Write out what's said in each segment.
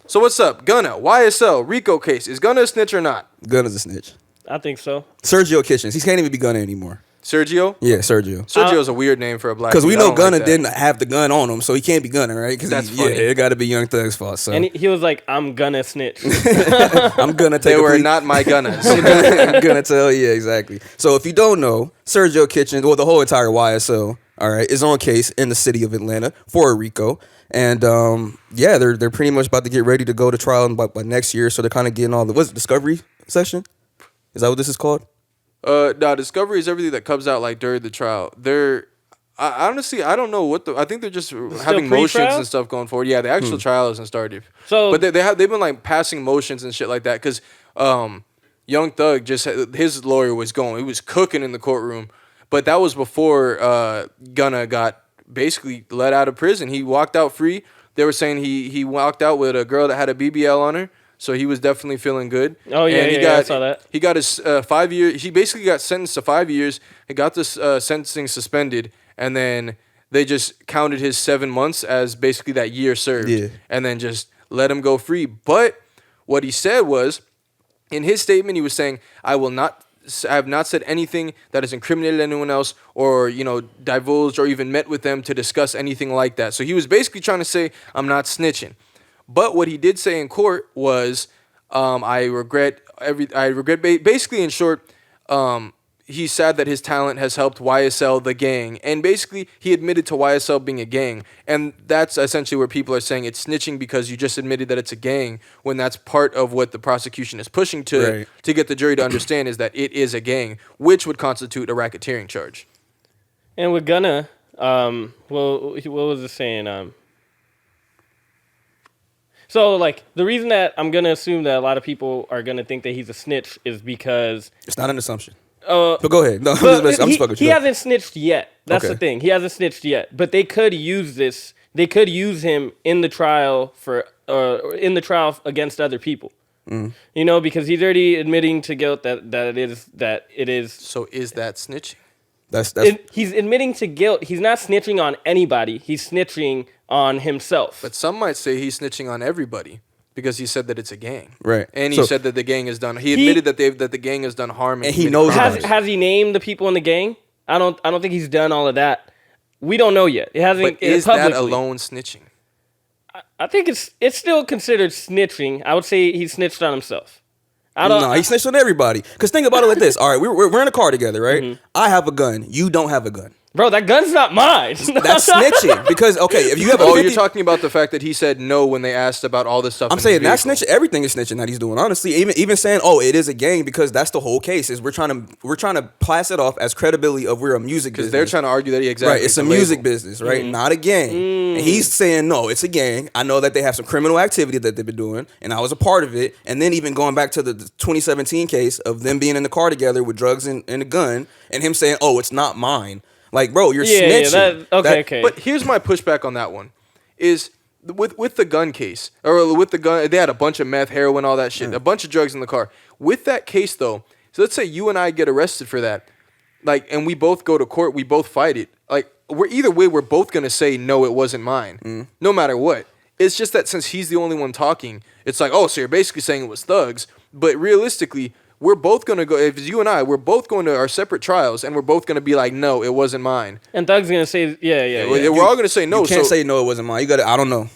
So what's up? Gunna, YSL, Rico case. Is Gunna a snitch or not? Gunna's a snitch. I think so. Sergio Kitchens. He can't even be Gunna anymore. Sergio? Yeah, Sergio. Sergio's a weird name for a black. Because we dude. know Gunna like didn't have the gun on him, so he can't be Gunna, right? Because That's funny. Yeah, it got to be Young Thug's fault. So And he was like, I'm gonna snitch. I'm gonna take. They were not my Gunnas. I'm gonna tell you exactly. So if you don't know, Sergio Kitchens, well, the whole entire YSL, all right, is on case in the city of Atlanta for a RICO. And yeah, they're pretty much about to get ready to go to trial by next year. So they're kind of getting all the discovery session. Is that what this is called? No, discovery is everything that comes out like during the trial. Honestly, I don't know what I think they're just having motions and stuff going forward. Yeah, the actual trial hasn't started. So, but they've been like passing motions and shit like that because Young Thug his lawyer was he was cooking in the courtroom, but that was before Gunna got basically let out of prison. He walked out free. They were saying he walked out with a girl that had a BBL on her. So he was definitely feeling good. Oh, yeah, and I saw that. He got his 5 year. He basically got sentenced to 5 years. He got this sentencing suspended, and then they just counted his 7 months as basically that year served, and then just let him go free. But what he said was, in his statement, he was saying, I have not said anything that has incriminated anyone else or, divulged or even met with them to discuss anything like that. So he was basically trying to say, I'm not snitching. But what he did say in court was, basically in short, he's sad that his talent has helped YSL, the gang. And basically, he admitted to YSL being a gang. And that's essentially where people are saying it's snitching because you just admitted that it's a gang, when that's part of what the prosecution is pushing to get the jury to understand is that it is a gang, which would constitute a racketeering charge. And with Gunna, what was it saying? So, like, the reason that I'm going to assume that a lot of people are going to think that he's a snitch is because... It's not an assumption. But go ahead. No, I'm just fucking with you. He hasn't snitched yet. That's the thing. He hasn't snitched yet. But they could use this. They could use him in the trial against other people. Mm. Because he's already admitting to guilt that it is. So is that snitching? He's admitting to guilt. He's not snitching on anybody. He's snitching on himself. But some might say he's snitching on everybody because he said that it's a gang. Right. And he said that the gang has done. He admitted that the gang has done harm. And he knows. Has he named the people in the gang? I don't think he's done all of that. We don't know yet. It hasn't. But is that alone snitching? I think it's still considered snitching. I would say he snitched on himself. No, he snitched on everybody. Because think about it like this. All right, we're in a car together, right? Mm-hmm. I have a gun. You don't have a gun. Bro, that gun's not mine. That's snitching. Because, okay, if you have you're talking about the fact that he said no when they asked about all this stuff. I'm saying that's snitching. Everything is snitching that he's doing. Honestly, even saying, it is a gang, because that's the whole case. Is we're trying to pass it off as credibility of we're a music business. Because they're trying to argue that right, it's a music business, right? Mm-hmm. Not a gang. Mm. And he's saying, no, it's a gang. I know that they have some criminal activity that they've been doing, and I was a part of it. And then even going back to the 2017 case of them being in the car together with drugs and a gun, and him saying, it's not mine. Like, bro, you're snitching. Okay. But here's my pushback on that one. Is with the gun case, or with the gun, they had a bunch of meth, heroin, all that shit, a bunch of drugs in the car. With that case, though, so let's say you and I get arrested for that, like, and we both go to court, we both fight it. Like, we're both going to say, no, it wasn't mine, no matter what. It's just that since he's the only one talking, it's like, so you're basically saying it was Thug's. But realistically, we're both going to go, if it's you and I, we're both going to our separate trials, and we're both going to be like, no, it wasn't mine. And Thug's going to say, yeah. We're all going to say no. You can't say no, it wasn't mine. You got to, I don't know.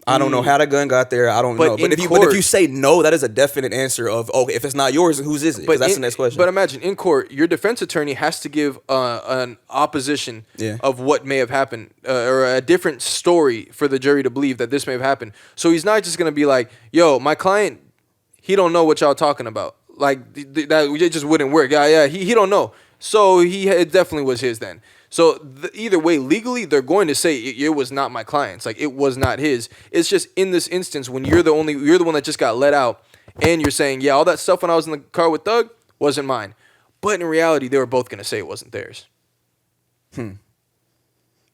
I don't know how the gun got there. I don't know. But if you say no, that is a definite answer of, if it's not yours, whose is it? Because that's the next question. But imagine, in court, your defense attorney has to give an opposition of what may have happened, or a different story for the jury to believe that this may have happened. So he's not just going to be like, yo, my client, he don't know what y'all talking about. Like, it just wouldn't work. Yeah, he don't know. So it definitely was his then. So either way, legally, they're going to say it was not my client's. Like, it was not his. It's just in this instance when you're the one that just got let out, and you're saying, all that stuff when I was in the car with Thug wasn't mine. But in reality, they were both going to say it wasn't theirs.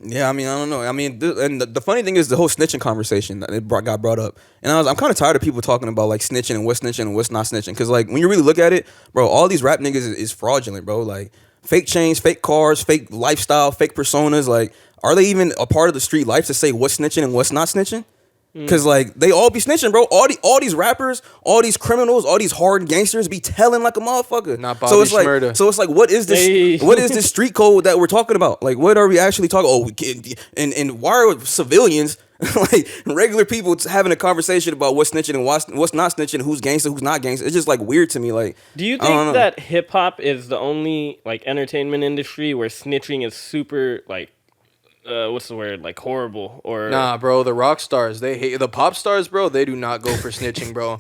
Yeah, I mean, I don't know. I mean, and the funny thing is the whole snitching conversation that got brought up. And I'm kind of tired of people talking about, like, snitching and what's not snitching. Because, like, when you really look at it, bro, all these rap niggas is fraudulent, bro. Like, fake chains, fake cars, fake lifestyle, fake personas. Like, are they even a part of the street life to say what's snitching and what's not snitching? Cause like they all be snitching, bro. All these rappers, all these criminals, all these hard gangsters be telling like a motherfucker. Not Bobby So it's like, what is this? Hey. What is this street code that we're talking about? Like, what are we actually talking? Oh, we get, and why are civilians like regular people having a conversation about what's snitching and what's not snitching, who's gangster, who's not gangster? It's just like weird to me. Like, do you think that hip hop is the only like entertainment industry where snitching is super like? What's the word? Like horrible or nah, bro. The rock stars, they hate the pop stars, bro. They do not go for snitching, bro.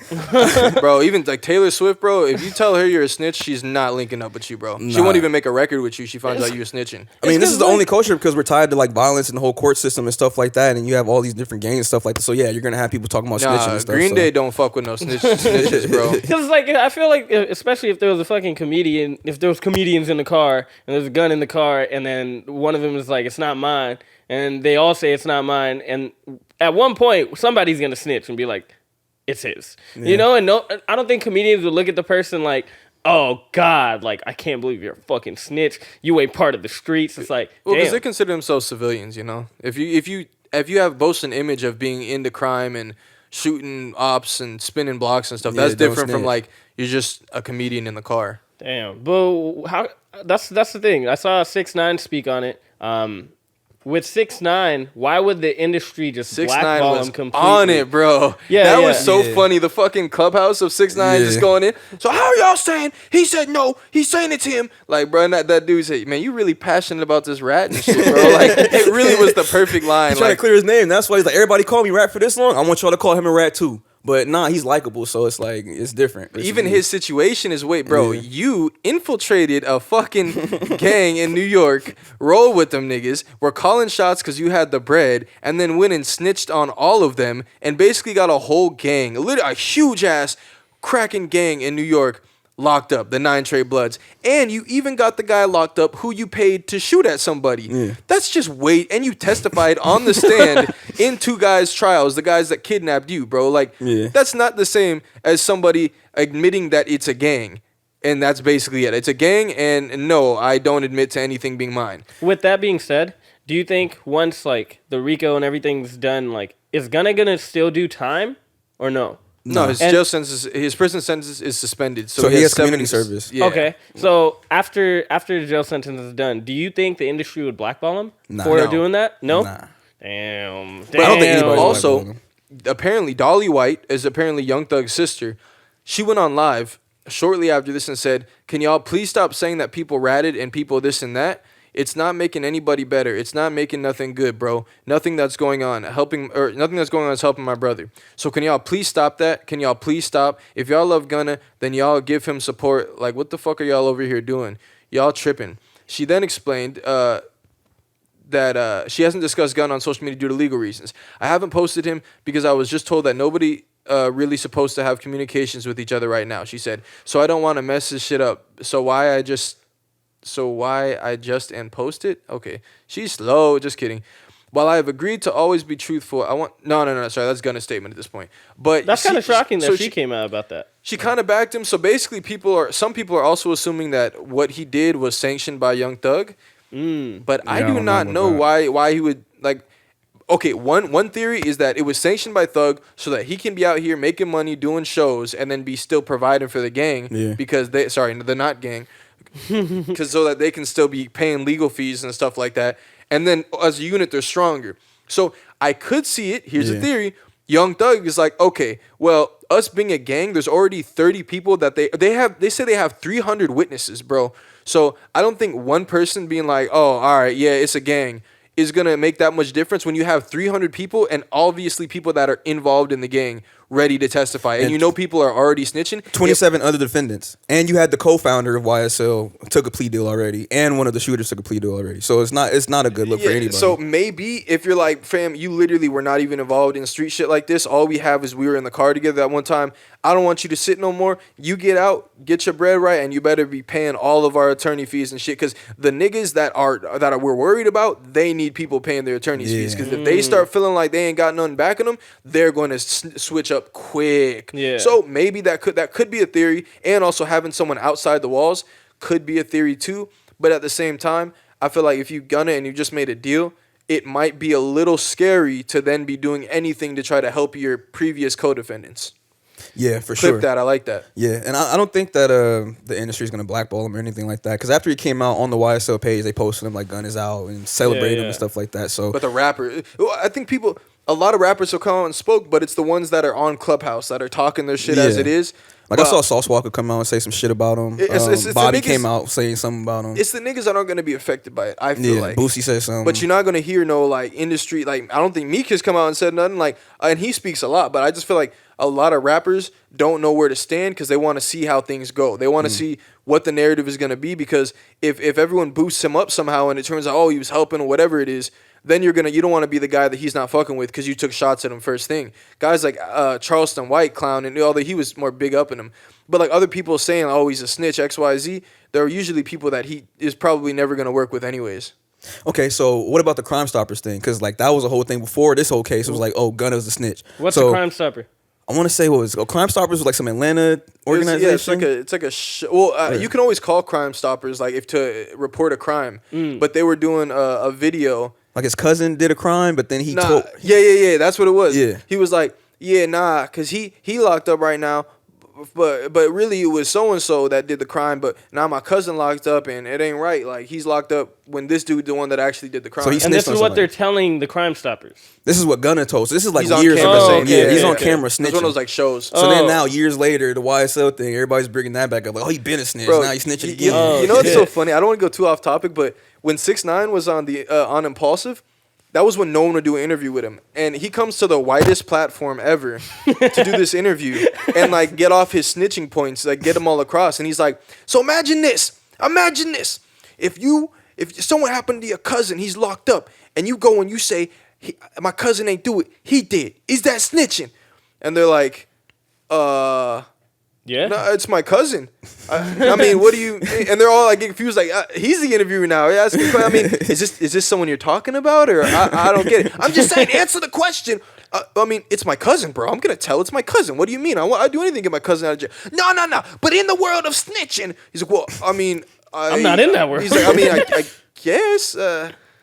Bro, even like Taylor Swift, bro. If you tell her you're a snitch, she's not linking up with you, bro. She won't even make a record with you. She finds out you're snitching. I mean, this is the only culture because we're tied to like violence and the whole court system and stuff like that, and you have all these different gangs and stuff like that. So yeah, you're gonna have people talking about snitching and stuff. Green Day don't fuck with no snitches, bro. Because like I feel like especially if there was a fucking comedian, if there was comedians in the car and there's a gun in the car, and then one of them is like, it's not mine. And they all say it's not mine. And at one point, somebody's going to snitch and be like, it's his. Yeah. You know? And no, I don't think comedians would look at the person like, oh, God, like, I can't believe you're a fucking snitch. You ain't part of the streets. It's like, well, because they consider themselves civilians, you know? If you have boast an image of being into crime and shooting ops and spinning blocks and stuff, that's different from, like, you're just a comedian in the car. Damn. But how? That's the thing. I saw 6ix9ine speak on it. With 6ix9ine, why would the industry just blackball him completely? On it, bro. Yeah, that was so funny. The fucking clubhouse of 6ix9ine just going in. So how are y'all saying? He said no. He's saying it's him. Like, bro, that dude said, man, you really passionate about this rat and shit, bro. Like, it really was the perfect line. He's trying to clear his name. That's why he's like, everybody call me rat for this long. I want y'all to call him a rat too. But nah, he's likable, so it's like, it's different. Even his situation is, wait, bro, you infiltrated a fucking gang in New York, roll with them niggas, were calling shots because you had the bread, and then went and snitched on all of them, and basically got a whole gang, a huge-ass cracking gang in New York locked up, the 9 Trey Bloods. And you even got the guy locked up who you paid to shoot at somebody. Yeah. That's just weight. And you testified on the stand in 2 guys' trials, the guys that kidnapped you, bro. Like, that's not the same as somebody admitting that it's a gang. And that's basically it. It's a gang, and no, I don't admit to anything being mine. With that being said, do you think once, like, the RICO and everything's done, like, is Gunna gonna still do time or no? No, his jail sentence, his prison sentence is suspended. So he has community service. Yeah. Okay, so after the jail sentence is done, do you think the industry would blackball him for doing that? No? Nah. Damn. I don't think anybody also, apparently, Dolly White is apparently Young Thug's sister. She went on live shortly after this and said, can y'all please stop saying that people ratted and people this and that? It's not making anybody better. It's not making nothing good, bro. Nothing that's going on is helping my brother. So can y'all please stop that? Can y'all please stop? If y'all love Gunna, then y'all give him support. Like, what the fuck are y'all over here doing? Y'all tripping. She then explained that she hasn't discussed Gunna on social media due to legal reasons. I haven't posted him because I was just told that nobody really supposed to have communications with each other right now, she said. So I don't want to mess this shit up. So why I just and post it? Okay. She's slow. Just kidding. While I have agreed to always be truthful, I want... No, sorry. That's Gunna's statement at this point. But that's kind of shocking that she came out about that. She kind of backed him. So basically, some people are also assuming that what he did was sanctioned by Young Thug. But I do not know why he would... like. Okay, one theory is that it was sanctioned by Thug so that he can be out here making money, doing shows, and then be still providing for the gang because the not gang, because so that they can still be paying legal fees and stuff like that. And then as a unit, they're stronger. So I could see it. Here's a theory. Young Thug is like, okay, well, us being a gang, there's already 30 people that they say they have 300 witnesses, bro. So I don't think one person being like, oh, all right, yeah, it's a gang, is going to make that much difference when you have 300 people and obviously people that are involved in the gang ready to testify. And you know people are already snitching. 27 other defendants. And you had the co-founder of YSL took a plea deal already. And one of the shooters took a plea deal already. So it's not a good look for anybody. So maybe if you're like, fam, you literally were not even involved in street shit like this. All we have is we were in the car together that one time. I don't want you to sit no more. You get out, get your bread right, and you better be paying all of our attorney fees and shit. Because the niggas that we're worried about, they need people paying their attorney's fees. Because if they start feeling like they ain't got nothing backing them, they're going to switch up quick. Yeah. So maybe that could be a theory, and also having someone outside the walls could be a theory too. But at the same time, I feel like if you Gunna and you just made a deal, it might be a little scary to then be doing anything to try to help your previous co-defendants. Yeah, for sure. Clip that. I like that. Yeah, and I don't think that the industry is going to blackball him or anything like that. Because after he came out on the YSL page, they posted him like Gunna's out and celebrated him and stuff like that. So, but the rapper, I think a lot of rappers will come out and spoke, but it's the ones that are on Clubhouse that are talking their shit as it is. Like, I saw Sauce Walker come out and say some shit about him. It's Bobby came out saying something about him. It's the niggas that aren't going to be affected by it, I feel like. Boosie said something. But you're not going to hear no, like, industry. Like, I don't think Meek has come out and said nothing. Like, and he speaks a lot, but I just feel like a lot of rappers don't know where to stand because they want to see how things go. They want to see what the narrative is going to be, because if everyone boosts him up somehow and it turns out, oh, he was helping or whatever it is, then you don't want to be the guy that he's not fucking with because you took shots at him first thing. Guys like Charleston White, Clown, and although he was more big up in him, but like other people saying, oh, he's a snitch, XYZ, they're usually people that he is probably never going to work with anyways. Okay, so what about the Crime Stoppers thing? Because like that was a whole thing before this whole case. It was like, oh, Gunna's a snitch. What's a Crime Stopper? I want to say Crime Stoppers was like some Atlanta organization. It's like a you can always call Crime Stoppers like if to report a crime, but they were doing a video. Like his cousin did a crime, but then he told. Yeah. That's what it was. Yeah. He was like, because he locked up right now, but really it was so and so that did the crime. But now my cousin locked up, and it ain't right. Like he's locked up when this dude the one that actually did the crime. So and this is what they're telling the Crime Stoppers. This is what Gunna told. So this is like he's years ago. He's on okay. camera snitching. It's one of those like shows. So then now years later, the YSL thing, everybody's bringing that back up. Like, oh, he been a snitch. Bro, now he's snitching again. You know what's so funny? I don't want to go too off topic, but when 6ix9ine was on the on Impulsive, that was when no one would do an interview with him. And he comes to the widest platform ever to do this interview and, like, get off his snitching points, like, get them all across. And he's like, so imagine this. If someone happened to your cousin, he's locked up, and you go and you say, my cousin ain't do it, he did. Is that snitching? And they're like, yeah, no, it's my cousin. I mean, what do you? And they're all like confused. Like he's the interviewer now. I mean, is this someone you're talking about, or I don't get it. I'm just saying, answer the question. I mean, it's my cousin, bro. I'm gonna tell it's my cousin. What do you mean? I do anything to get my cousin out of jail. No. But in the world of snitching, he's like, well, I mean, I'm not in that world. He's like, I mean, I guess.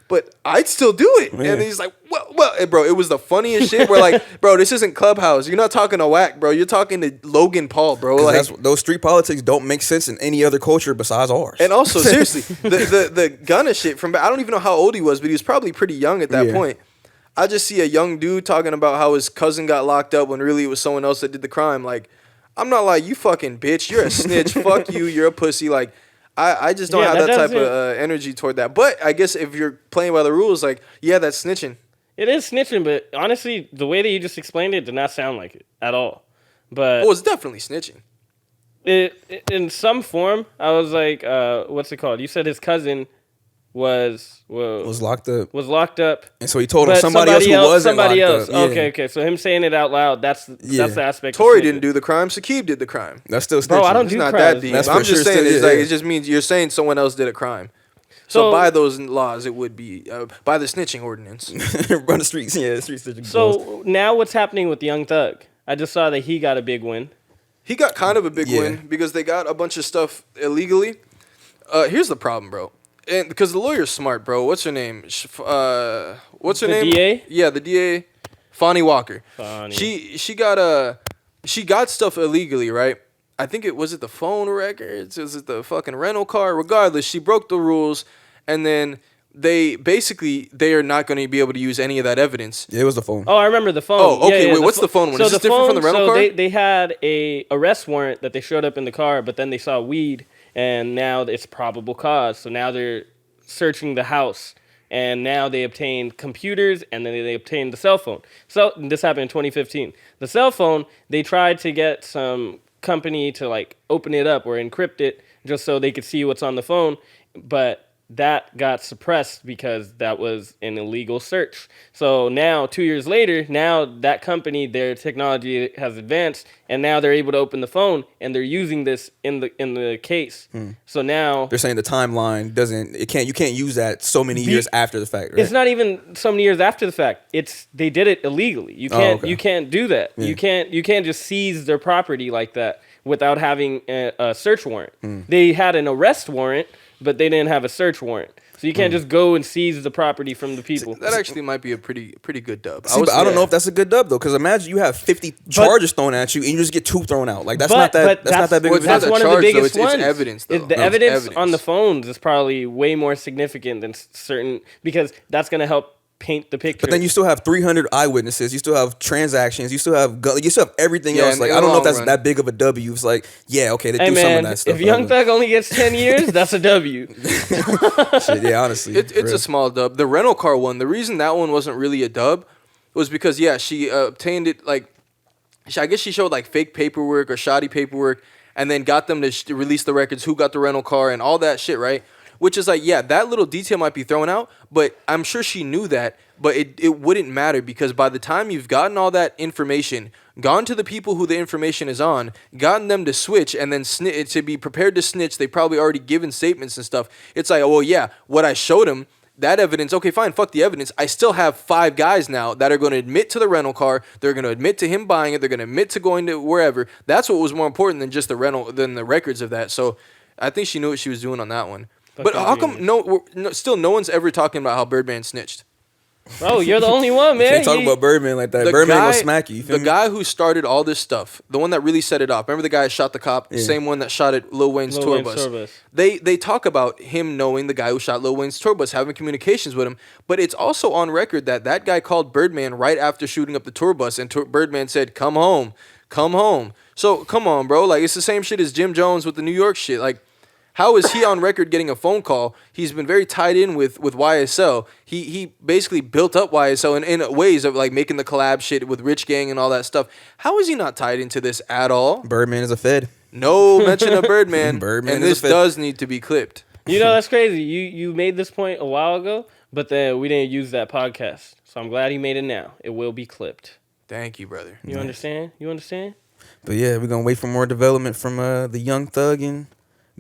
But I'd still do it. Yeah. And he's like, well, bro, it was the funniest shit. We're like, bro, this isn't Clubhouse. You're not talking to Whack, bro. You're talking to Logan Paul, bro. Like those street politics don't make sense in any other culture besides ours. And also, seriously, the Gunna shit from I don't even know how old he was, but he was probably pretty young at that point. I just see a young dude talking about how his cousin got locked up when really it was someone else that did the crime. Like, I'm not like, you fucking bitch. You're a snitch. Fuck you. You're a pussy. Like, I just don't have that type of energy toward that. But I guess if you're playing by the rules, like, yeah, that's snitching. It is snitching, but honestly, the way that you just explained it did not sound like it at all. But it's definitely snitching. It in some form, I was like, what's it called? You said his cousin was locked up. And so he told him somebody else who wasn't locked up. Yeah. Okay. So him saying it out loud, that's the aspect. Tory didn't do the crime. Sakib did the crime. That's still snitching. Bro, I don't do not crimes. That deep. I'm just saying, it just means you're saying someone else did a crime. So by those laws, it would be by the snitching ordinance. Run the streets, street snitching. So now what's happening with Young Thug? I just saw that he got a big win. He got kind of a big win because they got a bunch of stuff illegally. Here's the problem, bro. And because the lawyer's smart, bro. What's her name? What's her name? The DA? Yeah, the DA. Fani Walker. Fani. She got stuff illegally, right? I think it was the phone records. Was it the fucking rental car? Regardless, she broke the rules, and then they are not going to be able to use any of that evidence. Yeah, it was the phone. Oh, I remember the phone. Oh, okay. Wait, what's the phone one? Is this different from the rental car? They had a arrest warrant that they showed up in the car, but then they saw weed. And now it's probable cause. So now they're searching the house. And now they obtained computers, and then they obtained the cell phone. So this happened in 2015. The cell phone, they tried to get some company to like open it up or encrypt it just so they could see what's on the phone. But that got suppressed because that was an illegal search. So now, 2 years later, now that company, their technology has advanced, and now they're able to open the phone, and they're using this in the case. So now they're saying the timeline you can't use that so many years after the fact. Right? It's not even so many years after the fact. They did it illegally. You can't you can't do that. Yeah. You can't just seize their property like that without having a search warrant. They had an arrest warrant, but they didn't have a search warrant. So you can't just go and seize the property from the people. That actually might be a pretty good dub. See, but I don't know if that's a good dub though, because imagine you have 50 charges thrown at you and you just get 2 thrown out. Like that's not that big of a That's one of the biggest ones. It's evidence though. The evidence on the phones is probably way more significant than certain, because that's gonna help paint the picture. But then you still have 300 eyewitnesses. You still have transactions. You still have everything else. Like I don't know if that's that big of a W. It's like, yeah, okay, they do some of that stuff. If Young Thug only gets 10 years, that's a W. Shit, yeah, honestly, it's a small dub. The rental car one. The reason that one wasn't really a dub was because she obtained it like, I guess she showed like fake paperwork or shoddy paperwork, and then got them to release the records, who got the rental car and all that shit, right? Which is like, yeah, that little detail might be thrown out, but I'm sure she knew that, but it wouldn't matter, because by the time you've gotten all that information, gone to the people who the information is on, gotten them to switch, and then to be prepared to snitch, they probably already given statements and stuff. It's like, oh, well, yeah, what I showed him, that evidence, okay, fine, fuck the evidence. I still have 5 guys now that are going to admit to the rental car. They're going to admit to him buying it. They're going to admit to going to wherever. That's what was more important than just the records of that. So I think she knew what she was doing on that one. But how come still no one's ever talking about how Birdman snitched? Bro, you're the only one, man. Can't talk about Birdman like that. Birdman will smack you. The guy who started all this stuff, the one that really set it off. Remember the guy who shot the cop? Yeah. Same one that shot at Lil Wayne's tour bus. They talk about him knowing the guy who shot Lil Wayne's tour bus, having communications with him. But it's also on record that guy called Birdman right after shooting up the tour bus, and Birdman said, "Come home, come home." So come on, bro. Like, it's the same shit as Jim Jones with the New York shit. Like, how is he on record getting a phone call? He's been very tied in with YSL. He basically built up YSL in ways of like making the collab shit with Rich Gang and all that stuff. How is he not tied into this at all? Birdman is a Fed. No mention of Birdman. Birdman and this does need to be clipped. You know, that's crazy. You made this point a while ago, but then we didn't use that podcast. So I'm glad he made it now. It will be clipped. Thank you, brother. You understand? You understand? But yeah, we're gonna wait for more development from the Young Thug and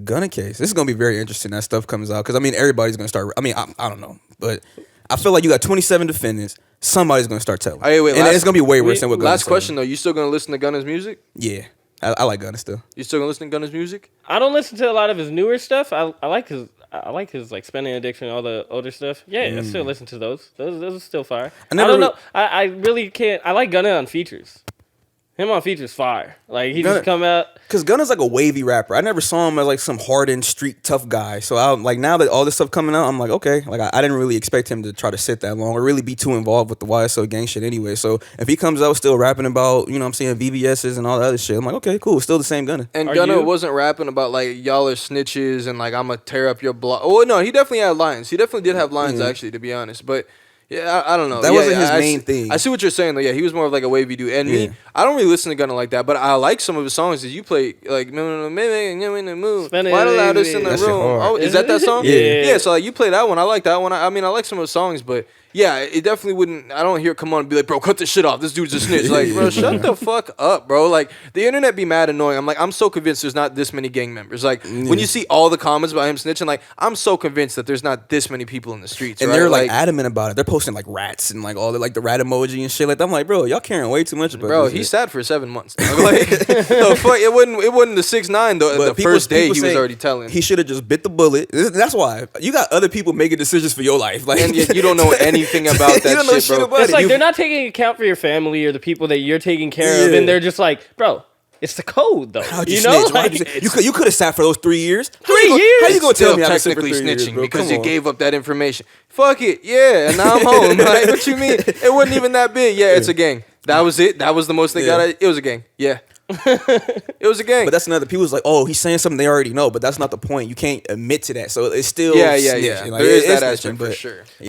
Gunna case. This is gonna be very interesting. That stuff comes out, because I mean everybody's gonna start. I mean I don't know, but I feel like you got 27 defendants. Somebody's gonna start telling. Hey, wait, and it's gonna be way worse than what. Last question though, you still gonna listen to Gunna's music? Yeah, I like Gunna still. You still gonna listen to Gunna's music? I don't listen to a lot of his newer stuff. I like his like Spending Addiction and all the older stuff. Yeah, I still listen to those. Those are still fire. I don't know. I really can't. I like Gunna on features. Him on features fire. Like, he just come out. Because Gunna's like a wavy rapper. I never saw him as like some hardened street tough guy. So I'm like, now that all this stuff coming out, I'm like, okay. Like, I didn't really expect him to try to sit that long or really be too involved with the YSL gang shit anyway. So if he comes out still rapping about, you know what I'm saying, VVS's and all that other shit, I'm like, okay, cool. Still the same Gunna. And Gunna wasn't rapping about like, y'all are snitches and like, I'm going to tear up your block. Well, no, he definitely had lines. He definitely did have lines, actually, to be honest. But yeah, I don't know. That wasn't his main thing. I see what you're saying, though. Yeah, he was more of like a wavy dude. And me, I don't really listen to Gunna like that, but I like some of his songs that you play, like "Why the Loudest in the Room." Oh, is that song? Yeah. So like, you play that one. I like that one. I mean, I like some of his songs, but yeah, it definitely wouldn't. I don't hear come on and be like, bro, cut this shit off. This dude's a snitch. Like, bro, shut the fuck up, bro. Like, the internet be mad annoying. I'm like, I'm so convinced there's not this many gang members. Like, when you see all the comments about him snitching, like, I'm so convinced that there's not this many people in the streets. And they're like adamant about it. They're posting like rats and like all the like the rat emoji and shit. Like, I'm like, bro, y'all caring way too much about bro, this he shit. sat for 7 months. Like, the fuck, it wasn't the 6ix9ine though. The first day he was already telling. He should have just bit the bullet. That's why you got other people making decisions for your life. Like, and yet you don't know anything about that shit, bro. It's like they're not taking account for your family or the people that you're taking care of, and they're just like, bro, it's the code though. How'd you know, snitch? like, you could have sat for those 3 years. 3 years? How you gonna tell me I'm technically snitching because you gave up that information? Fuck it, yeah. And now I'm home. Like, what you mean? It wasn't even that big. Yeah, it's a gang. That was it. That was the most they got. It was a gang. Yeah. It was a gang. But that's another. People's like, oh, he's saying something they already know, but that's not the point. You can't admit to that, so it's still yeah. snitching. Like, there is that aspect for sure.